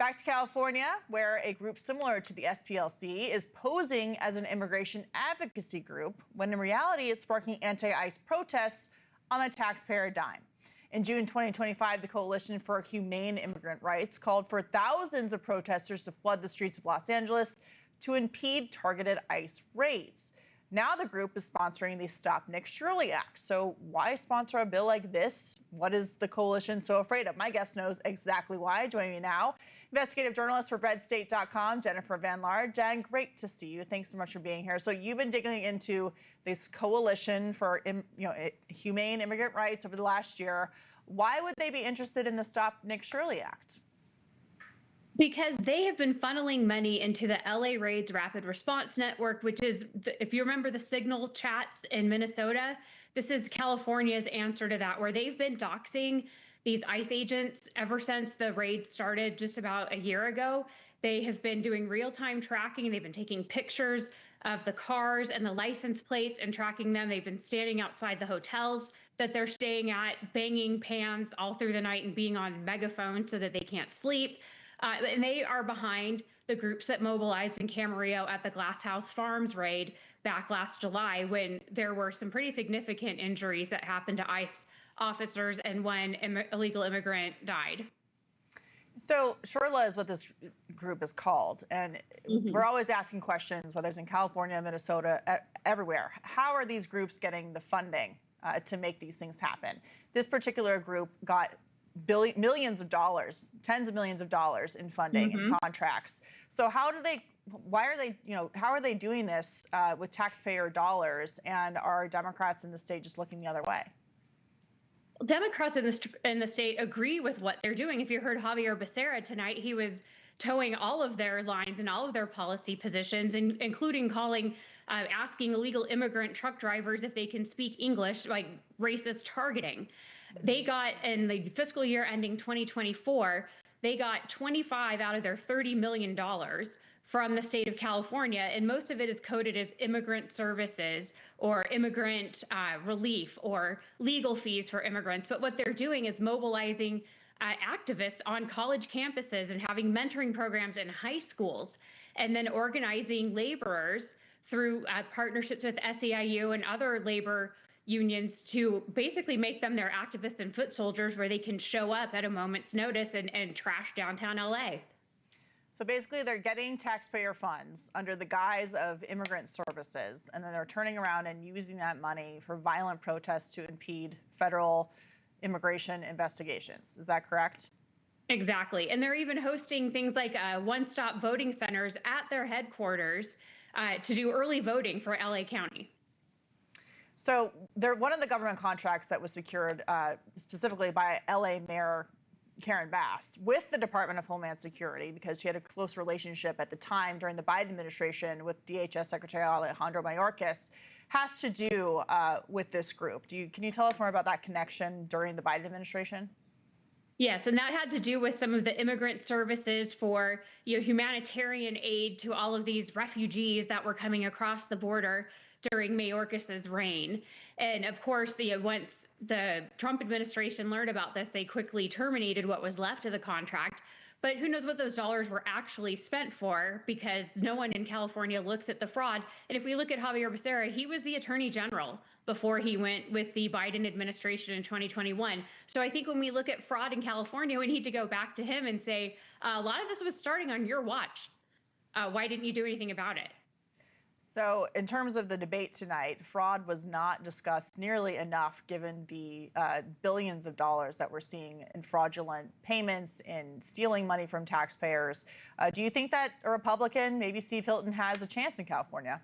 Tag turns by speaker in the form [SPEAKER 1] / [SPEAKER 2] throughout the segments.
[SPEAKER 1] Back to California, where a group similar to the SPLC is posing as an immigration advocacy group, when in reality it's sparking anti-ICE protests on the taxpayer dime. In June 2025, the Coalition for Humane Immigrant Rights called for thousands of protesters to flood the streets of Los Angeles to impede targeted ICE raids. Now the group is sponsoring the Stop Nick Shirley Act. So why sponsor a bill like this? What is the coalition so afraid of? My guest knows exactly why. Joining me now, investigative journalist for RedState.com, Jennifer Van Laar. Jen, great to see you. Thanks so much for being here. So you've been digging into this coalition for humane immigrant rights over the last year. Why would they be interested in the Stop Nick Shirley Act?
[SPEAKER 2] Because they have been funneling money into the LA Raids Rapid Response Network, which is, if you remember the Signal chats in Minnesota, this is California's answer to that, where they've been doxing these ICE agents ever since the raids started just about a year ago. They have been doing real-time tracking. They've been taking pictures of the cars and the license plates and tracking them. They've been standing outside the hotels that they're staying at, banging pans all through the night and being on megaphone so that they can't sleep. And they are behind the groups that mobilized in Camarillo at the Glass House Farms raid back last July, when there were some pretty significant injuries that happened to ICE officers and one illegal immigrant died.
[SPEAKER 1] So CHIRLA is what this group is called. And we're always asking questions, whether it's in California, Minnesota, everywhere. How are these groups getting the funding to make these things happen? This particular group got millions of dollars, tens of millions of dollars in funding and contracts. So how are they doing this with taxpayer dollars, and are Democrats in the state just looking the other way?
[SPEAKER 2] Democrats in the state agree with what they're doing. If you heard Javier Becerra tonight, he was towing all of their lines and all of their policy positions, including asking illegal immigrant truck drivers if they can speak English, like racist targeting. They got, in the fiscal year ending 2024, they got 25 out of their $30 million from the state of California, and most of it is coded as immigrant services or immigrant relief or legal fees for immigrants. But what they're doing is mobilizing activists on college campuses and having mentoring programs in high schools, and then organizing laborers through partnerships with SEIU and other labor unions to basically make them their activists and foot soldiers, where they can show up at a moment's notice and trash downtown LA.
[SPEAKER 1] So basically they're getting taxpayer funds under the guise of immigrant services, and then they're turning around and using that money for violent protests to impede federal immigration investigations. Is that correct?
[SPEAKER 2] Exactly. And they're even hosting things like one-stop voting centers at their headquarters to do early voting for LA County.
[SPEAKER 1] So they're one of the government contracts that was secured specifically by LA Mayor Karen Bass with the Department of Homeland Security, because she had a close relationship at the time during the Biden administration with DHS Secretary Alejandro Mayorkas, has to do with this group. Can you tell us more about that connection during the Biden administration?
[SPEAKER 2] Yes, and that had to do with some of the immigrant services for humanitarian aid to all of these refugees that were coming across the border during Mayorkas's reign. And of course, once the Trump administration learned about this, they quickly terminated what was left of the contract. But who knows what those dollars were actually spent for, because no one in California looks at the fraud. And if we look at Javier Becerra, he was the attorney general before he went with the Biden administration in 2021. So I think when we look at fraud in California, we need to go back to him and say, a lot of this was starting on your watch. Why didn't you do anything about it?
[SPEAKER 1] So in terms of the debate tonight, fraud was not discussed nearly enough, given the billions of dollars that we're seeing in fraudulent payments, in stealing money from taxpayers. Do you think that a Republican, maybe Steve Hilton, has a chance in California?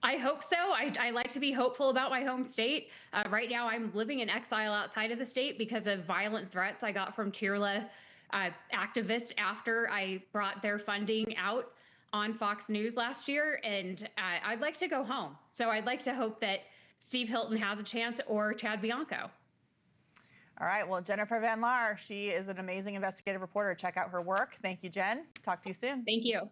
[SPEAKER 2] I hope so. I like to be hopeful about my home state. Right now, I'm living in exile outside of the state because of violent threats I got from CHIRLA activists after I brought their funding out on Fox News last year, and I'd like to go home. So I'd like to hope that Steve Hilton has a chance, or Chad Bianco.
[SPEAKER 1] All right, well, Jennifer Van Laar, she is an amazing investigative reporter. Check out her work. Thank you, Jen. Talk to you soon.
[SPEAKER 2] Thank you.